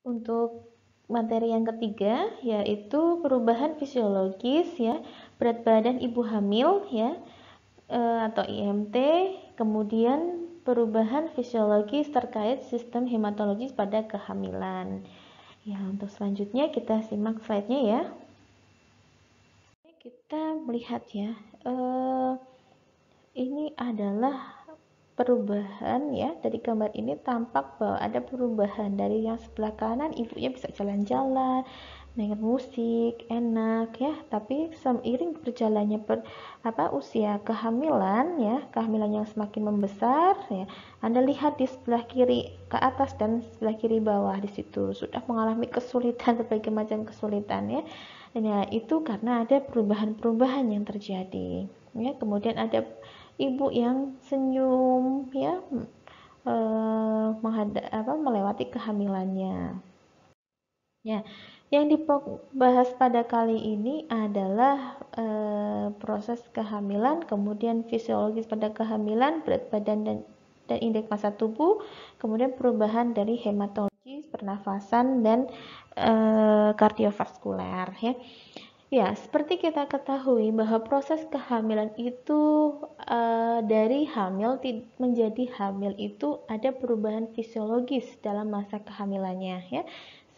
Untuk materi yang ketiga yaitu perubahan fisiologis ya, berat badan ibu hamil ya, atau IMT, kemudian perubahan fisiologis terkait sistem hematologis pada kehamilan. Ya, untuk selanjutnya kita simak slide-nya ya. Kita melihat ya, ini adalah perubahan ya. Dari gambar ini tampak bahwa ada perubahan. Dari yang sebelah kanan ibunya bisa jalan-jalan, denger musik, enak ya. Tapi seiring berjalannya usia kehamilan ya, kehamilan yang semakin membesar ya, Anda lihat di sebelah kiri ke atas dan sebelah kiri bawah, di situ sudah mengalami kesulitan, berbagai macam kesulitan ya. Nah, itu karena ada perubahan-perubahan yang terjadi ya. Kemudian ada ibu yang senyum ya, melewati kehamilannya ya. Yang dibahas pada kali ini adalah proses kehamilan, kemudian fisiologis pada kehamilan, berat badan dan indeks massa tubuh, kemudian perubahan dari hematologi, pernafasan dan kardiovaskuler ya. Ya, seperti kita ketahui bahwa proses kehamilan itu dari hamil menjadi hamil itu ada perubahan fisiologis dalam masa kehamilannya ya.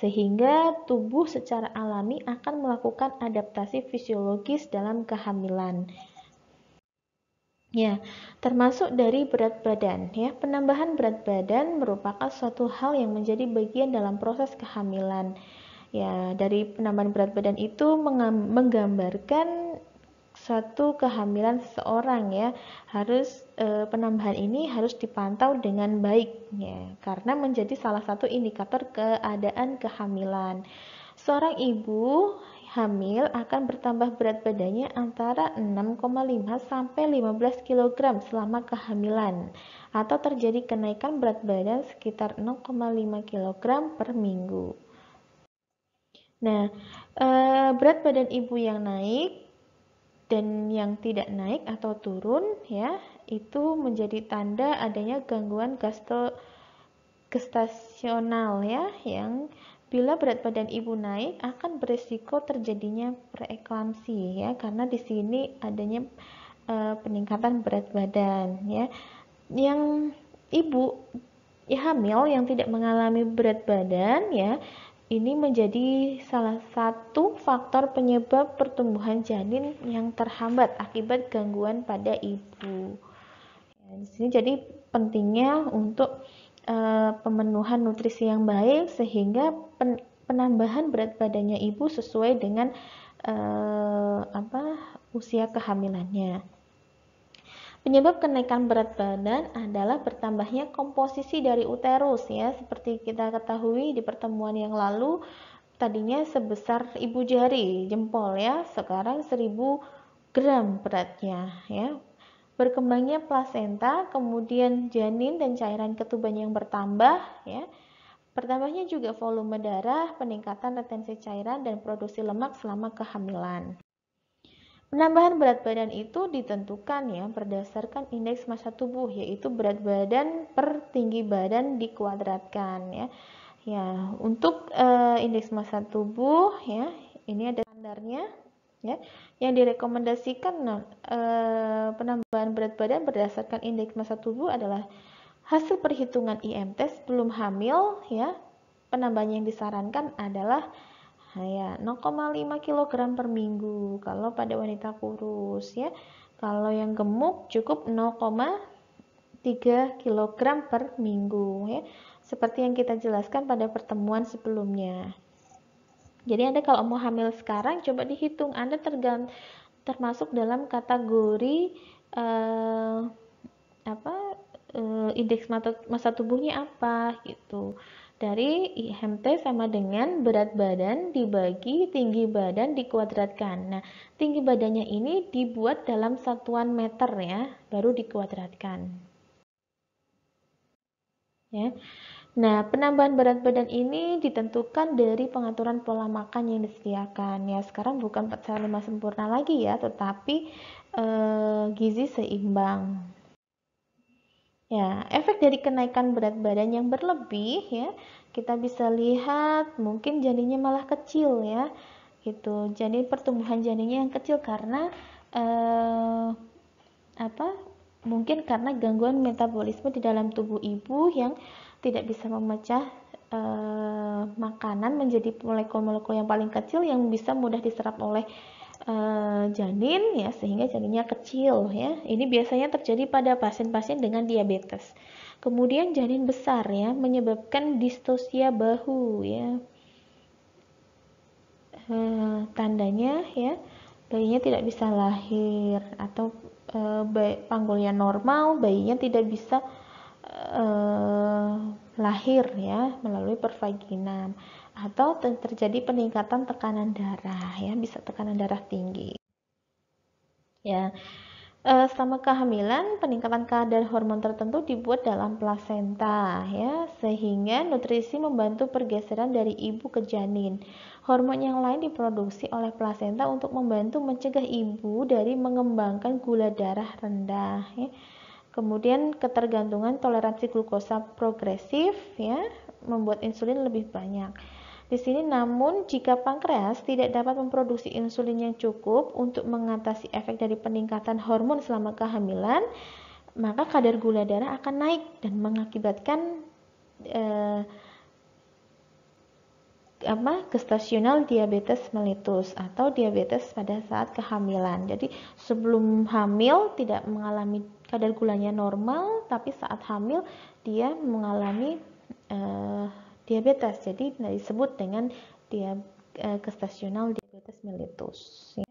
Sehingga tubuh secara alami akan melakukan adaptasi fisiologis dalam kehamilan. Ya, termasuk dari berat badan ya. Penambahan berat badan merupakan suatu hal yang menjadi bagian dalam proses kehamilan. Ya, dari penambahan berat badan itu menggambarkan suatu kehamilan seseorang ya. Harus penambahan ini harus dipantau dengan baik ya, karena menjadi salah satu indikator keadaan kehamilan. Seorang ibu hamil akan bertambah berat badannya antara 6,5 sampai 15 kg selama kehamilan, atau terjadi kenaikan berat badan sekitar 0,5 kg per minggu. Nah, berat badan ibu yang naik dan yang tidak naik atau turun ya, itu menjadi tanda adanya gangguan gestasional ya, yang bila berat badan ibu naik akan berisiko terjadinya preeklamsi ya, karena di sini adanya peningkatan berat badan ya. Yang ibu hamil yang tidak mengalami berat badan ya, ini menjadi salah satu faktor penyebab pertumbuhan janin yang terhambat akibat gangguan pada ibu. Ya, di sini jadi pentingnya untuk pemenuhan nutrisi yang baik sehingga penambahan berat badannya ibu sesuai dengan usia kehamilannya. Penyebab kenaikan berat badan adalah bertambahnya komposisi dari uterus ya. Seperti kita ketahui di pertemuan yang lalu, tadinya sebesar ibu jari jempol ya, sekarang 1000 gram beratnya ya. Berkembangnya plasenta, kemudian janin dan cairan ketuban yang bertambah ya. Bertambahnya juga volume darah, peningkatan retensi cairan dan produksi lemak selama kehamilan. Penambahan berat badan itu ditentukan ya berdasarkan indeks massa tubuh, yaitu berat badan per tinggi badan dikuadratkan ya. Ya, untuk indeks massa tubuh ya, ini ada standarnya ya. Yang direkomendasikan penambahan berat badan berdasarkan indeks massa tubuh adalah hasil perhitungan IMT sebelum hamil ya. Penambahan yang disarankan adalah 0,5 kg per minggu kalau pada wanita kurus ya. Kalau yang gemuk cukup 0,3 kg per minggu ya. Seperti yang kita jelaskan pada pertemuan sebelumnya. Jadi Anda kalau mau hamil sekarang coba dihitung Anda termasuk dalam kategori indeks massa tubuhnya apa gitu. Dari IMT sama dengan berat badan dibagi tinggi badan dikuadratkan. Nah, tinggi badannya ini dibuat dalam satuan meter ya, baru dikuadratkan. Ya. Nah, penambahan berat badan ini ditentukan dari pengaturan pola makan yang disediakan. Ya, sekarang bukan 4/5 sempurna lagi ya, tetapi gizi seimbang. Ya, efek dari kenaikan berat badan yang berlebih ya, kita bisa lihat mungkin janinnya malah kecil ya. Gitu. Jadi pertumbuhan janinnya yang kecil karena mungkin karena gangguan metabolisme di dalam tubuh ibu yang tidak bisa memecah makanan menjadi molekul-molekul yang paling kecil yang bisa mudah diserap oleh janin ya, sehingga janinnya kecil ya. Ini biasanya terjadi pada pasien-pasien dengan diabetes. Kemudian janin besar ya, menyebabkan distosia bahu ya. Tandanya ya, bayinya tidak bisa lahir, atau panggulnya normal, bayinya tidak bisa lahir ya melalui pervaginam, atau terjadi peningkatan tekanan darah ya, bisa tekanan darah tinggi ya. Selama kehamilan, peningkatan kadar hormon tertentu dibuat dalam plasenta ya, sehingga nutrisi membantu pergeseran dari ibu ke janin. Hormon yang lain diproduksi oleh plasenta untuk membantu mencegah ibu dari mengembangkan gula darah rendah ya. Kemudian ketergantungan toleransi glukosa progresif ya, membuat insulin lebih banyak. Di sini namun jika pankreas tidak dapat memproduksi insulin yang cukup untuk mengatasi efek dari peningkatan hormon selama kehamilan, maka kadar gula darah akan naik dan mengakibatkan gestasional diabetes mellitus atau diabetes pada saat kehamilan. Jadi sebelum hamil tidak mengalami kadar gulanya normal, tapi saat hamil dia mengalami diabetes, jadi disebut dengan gestasional diabetes mellitus ya.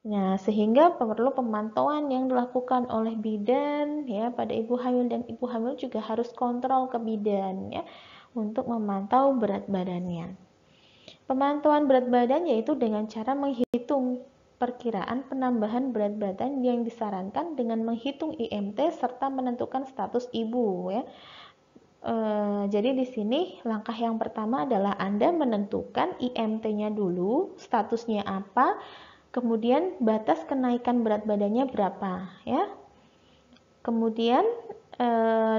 Nah, sehingga perlu pemantauan yang dilakukan oleh bidan ya pada ibu hamil, dan ibu hamil juga harus kontrol ke bidan ya untuk memantau berat badannya. Pemantauan berat badan yaitu dengan cara menghitung perkiraan penambahan berat badan yang disarankan dengan menghitung IMT serta menentukan status ibu ya. Jadi di sini langkah yang pertama adalah Anda menentukan IMT-nya dulu, statusnya apa, kemudian batas kenaikan berat badannya berapa, ya. Kemudian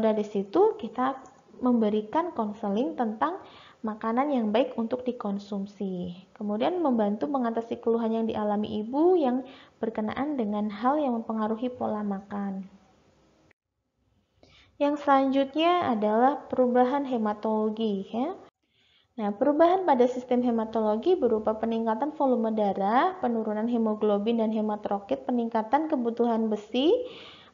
dari situ kita memberikan konseling tentang makanan yang baik untuk dikonsumsi. Kemudian membantu mengatasi keluhan yang dialami ibu yang berkenaan dengan hal yang mempengaruhi pola makan. Yang selanjutnya adalah perubahan hematologi ya. Nah, perubahan pada sistem hematologi berupa peningkatan volume darah, penurunan hemoglobin dan hematroksit, peningkatan kebutuhan besi,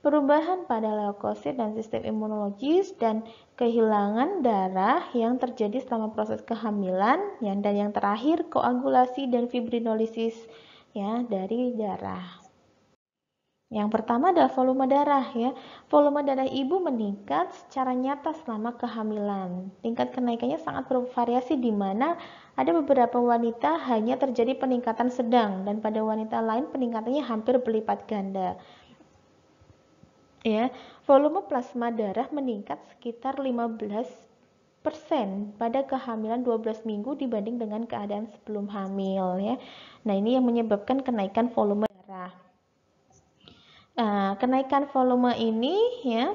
perubahan pada leukosit dan sistem imunologis, dan kehilangan darah yang terjadi selama proses kehamilan, dan yang terakhir koagulasi dan fibrinolisis ya dari darah. Yang pertama adalah volume darah ya. Volume darah ibu meningkat secara nyata selama kehamilan. Tingkat kenaikannya sangat bervariasi, di mana ada beberapa wanita hanya terjadi peningkatan sedang dan pada wanita lain peningkatannya hampir berlipat ganda. Ya, volume plasma darah meningkat sekitar 15% pada kehamilan 12 minggu dibanding dengan keadaan sebelum hamil ya. Nah, ini yang menyebabkan kenaikan volume darah. Nah, kenaikan volume ini ya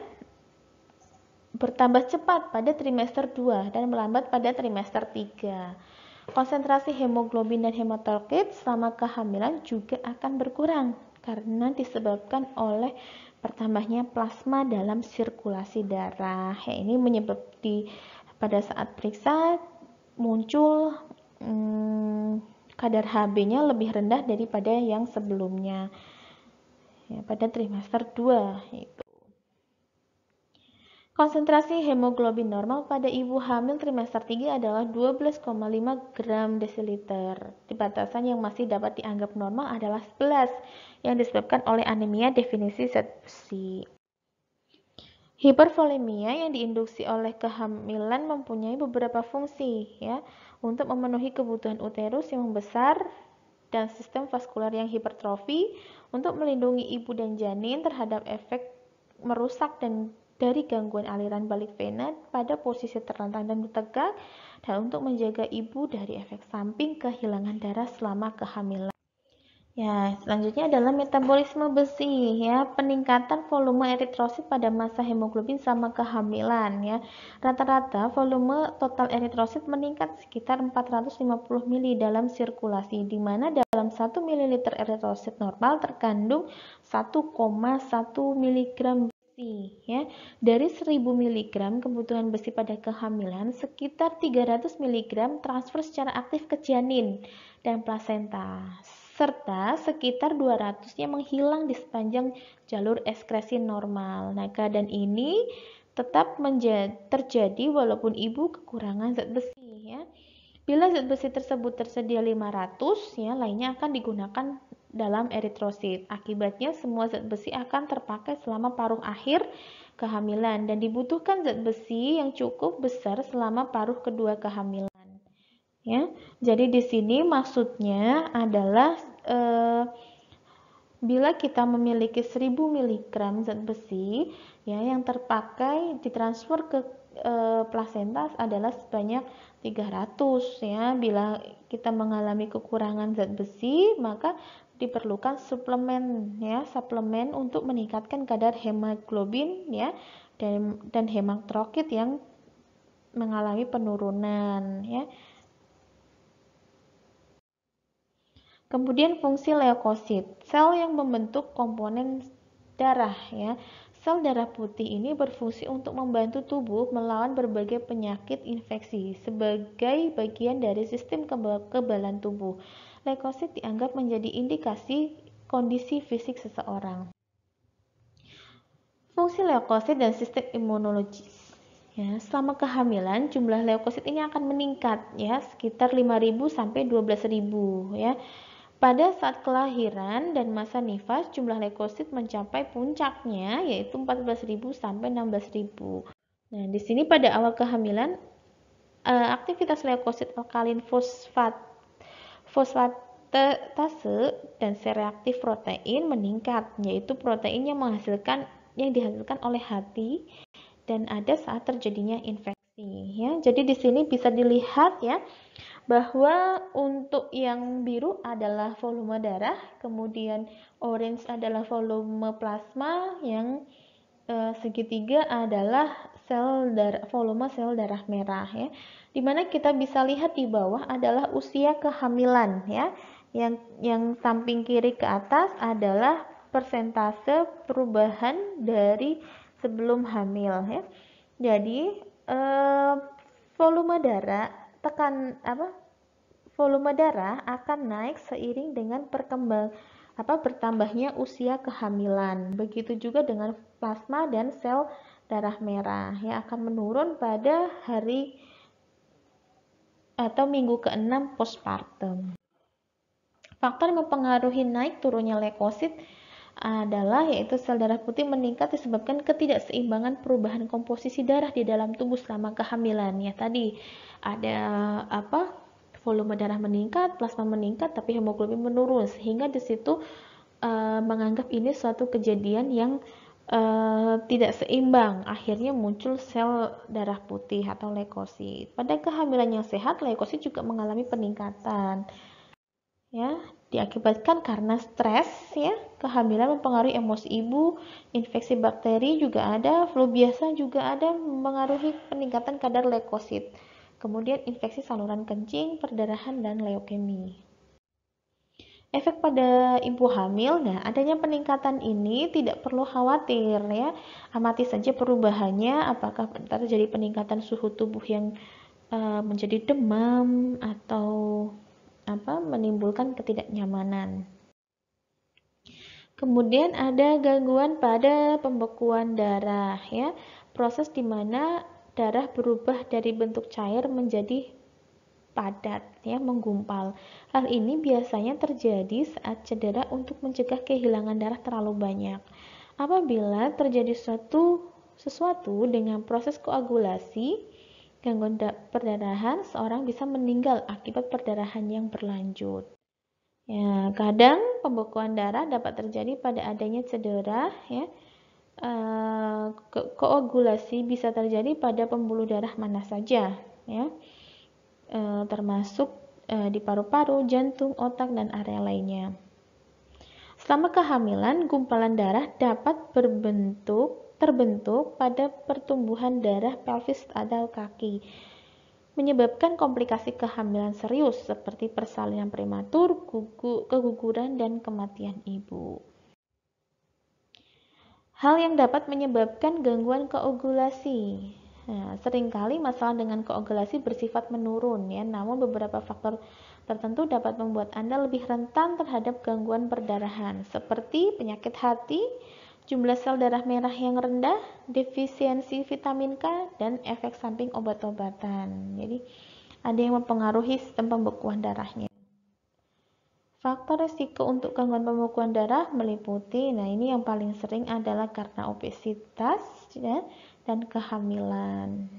bertambah cepat pada trimester 2 dan melambat pada trimester 3. Konsentrasi hemoglobin dan hematokrit selama kehamilan juga akan berkurang karena disebabkan oleh bertambahnya plasma dalam sirkulasi darah. Ya, ini menyebabkan pada saat periksa muncul kadar Hb-nya lebih rendah daripada yang sebelumnya. Ya, pada trimester 2 itu. Konsentrasi hemoglobin normal pada ibu hamil trimester 3 adalah 12,5 gram desiliter. Di batasan yang masih dapat dianggap normal adalah 11 yang disebabkan oleh anemia definisi zat besi. Hipervolemia yang diinduksi oleh kehamilan mempunyai beberapa fungsi ya, untuk memenuhi kebutuhan uterus yang membesar dan sistem vaskular yang hipertrofi, untuk melindungi ibu dan janin terhadap efek merusak dan dari gangguan aliran balik vena pada posisi terlentang dan tegak, dan untuk menjaga ibu dari efek samping kehilangan darah selama kehamilan. Ya, selanjutnya adalah metabolisme besi ya, peningkatan volume eritrosit pada masa hemoglobin sama kehamilan ya. Rata-rata volume total eritrosit meningkat sekitar 450 mili dalam sirkulasi, di mana dalam 1 ml eritrosit normal terkandung 1,1 mg besi ya. Dari 1000 mg kebutuhan besi pada kehamilan, sekitar 300 mg transfer secara aktif ke janin dan plasenta, serta sekitar 200-nya menghilang di sepanjang jalur ekskresi normal. Nah, keadaan ini tetap terjadi walaupun ibu kekurangan zat besi ya. Bila zat besi tersebut tersedia 500 ya, lainnya akan digunakan dalam eritrosit. Akibatnya semua zat besi akan terpakai selama paruh akhir kehamilan dan dibutuhkan zat besi yang cukup besar selama paruh kedua kehamilan. Ya, jadi di sini maksudnya adalah bila kita memiliki 1000 mg zat besi ya, yang terpakai ditransfer ke plasenta adalah sebanyak 300 ya. Bila kita mengalami kekurangan zat besi, maka diperlukan suplemen ya, suplemen untuk meningkatkan kadar hemoglobin ya, dan hematokrit yang mengalami penurunan ya. Kemudian fungsi leukosit, sel yang membentuk komponen darah ya. Sel darah putih ini berfungsi untuk membantu tubuh melawan berbagai penyakit infeksi sebagai bagian dari sistem kekebalan tubuh. Leukosit dianggap menjadi indikasi kondisi fisik seseorang. Fungsi leukosit dan sistem imunologis. Ya, selama kehamilan jumlah leukosit ini akan meningkat ya, sekitar 5.000 sampai 12.000 ya. Pada saat kelahiran dan masa nifas, jumlah leukosit mencapai puncaknya yaitu 14.000 sampai 16.000. Nah, di sini pada awal kehamilan aktivitas leukosit alkalin fosfatase dan C-reaktif protein meningkat, yaitu protein yang dihasilkan oleh hati dan ada saat terjadinya infeksi ya. Jadi di sini bisa dilihat ya, bahwa untuk yang biru adalah volume darah, kemudian orange adalah volume plasma, yang segitiga adalah volume sel darah merah ya. Dimana kita bisa lihat di bawah adalah usia kehamilan ya. Yang samping kiri ke atas adalah persentase perubahan dari sebelum hamil ya. Jadi volume darah volume darah akan naik seiring dengan bertambahnya usia kehamilan. Begitu juga dengan plasma dan sel darah merah yang akan menurun pada hari atau minggu ke-6 postpartum. Faktor yang mempengaruhi naik turunnya leukosit adalah yaitu sel darah putih meningkat disebabkan ketidakseimbangan perubahan komposisi darah di dalam tubuh selama kehamilan. Ya, tadi ada volume darah meningkat, plasma meningkat, tapi hemoglobin menurun, sehingga di situ menganggap ini suatu kejadian yang tidak seimbang. Akhirnya muncul sel darah putih atau leukosit. Pada kehamilan yang sehat, leukosit juga mengalami peningkatan. Ya, diakibatkan karena stres ya, kehamilan mempengaruhi emosi ibu, infeksi bakteri juga ada, flu biasa juga ada mempengaruhi peningkatan kadar leukosit. Kemudian infeksi saluran kencing, perdarahan dan leukemi. Efek pada ibu hamil, nah adanya peningkatan ini tidak perlu khawatir ya. Amati saja perubahannya, apakah terjadi peningkatan suhu tubuh yang menjadi demam atau menimbulkan ketidaknyamanan. Kemudian ada gangguan pada pembekuan darah ya, proses di mana darah berubah dari bentuk cair menjadi padat ya, menggumpal. Hal ini biasanya terjadi saat cedera untuk mencegah kehilangan darah terlalu banyak. Apabila terjadi sesuatu dengan proses koagulasi, gangguan perdarahan, seorang bisa meninggal akibat perdarahan yang berlanjut. Ya, kadang pembekuan darah dapat terjadi pada adanya cedera ya. Koagulasi bisa terjadi pada pembuluh darah mana saja ya. Termasuk di paru-paru, jantung, otak dan area lainnya. Selama kehamilan, gumpalan darah dapat terbentuk pada pertumbuhan darah pelvis atau kaki, menyebabkan komplikasi kehamilan serius seperti persalinan prematur, keguguran, dan kematian ibu. Hal yang dapat menyebabkan gangguan koagulasi. Nah, seringkali masalah dengan koagulasi bersifat menurun ya, namun beberapa faktor tertentu dapat membuat Anda lebih rentan terhadap gangguan perdarahan, seperti penyakit hati, jumlah sel darah merah yang rendah, defisiensi vitamin K, dan efek samping obat-obatan. Jadi, ada yang mempengaruhi sistem pembekuan darahnya. Faktor resiko untuk gangguan pembekuan darah meliputi, nah ini yang paling sering adalah karena obesitas ya, dan kehamilan.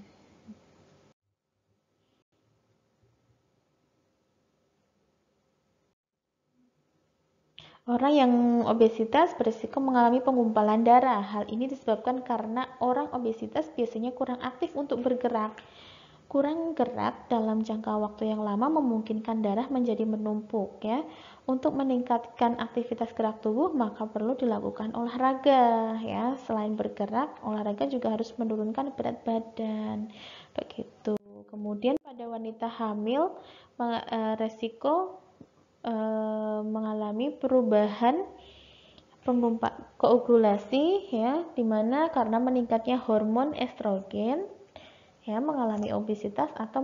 Orang yang obesitas berisiko mengalami penggumpalan darah. Hal ini disebabkan karena orang obesitas biasanya kurang aktif untuk bergerak. Kurang gerak dalam jangka waktu yang lama memungkinkan darah menjadi menumpuk ya. Untuk meningkatkan aktivitas gerak tubuh maka perlu dilakukan olahraga ya. Selain bergerak, olahraga juga harus menurunkan berat badan. Begitu. Kemudian pada wanita hamil resiko mengalami perubahan koagulasi ya, dimana karena meningkatnya hormon estrogen ya, mengalami obesitas atau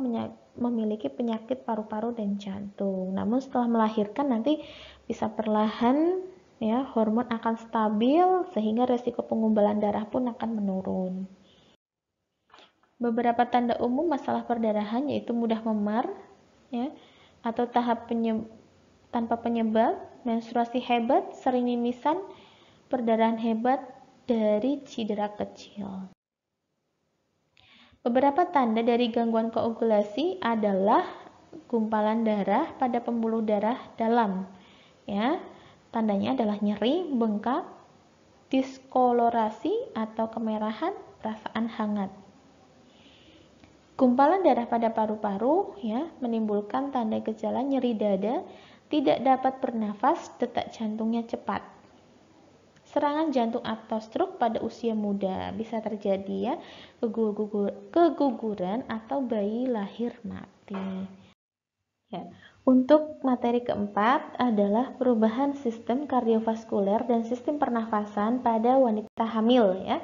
memiliki penyakit paru-paru dan jantung. Namun setelah melahirkan nanti bisa perlahan ya, hormon akan stabil sehingga resiko pengumbalan darah pun akan menurun. Beberapa tanda umum masalah perdarahan yaitu mudah memar ya, atau tanpa penyebab, menstruasi hebat, sering mimisan, perdarahan hebat dari cedera kecil. Beberapa tanda dari gangguan koagulasi adalah gumpalan darah pada pembuluh darah dalam. Ya, tandanya adalah nyeri, bengkak, diskolorasi atau kemerahan, perasaan hangat. Gumpalan darah pada paru-paru ya, menimbulkan tanda gejala nyeri dada, tidak dapat bernafas, detak jantungnya cepat. Serangan jantung atau stroke pada usia muda bisa terjadi ya, keguguran atau bayi lahir mati. Ya. Untuk materi keempat adalah perubahan sistem kardiovaskuler dan sistem pernafasan pada wanita hamil ya.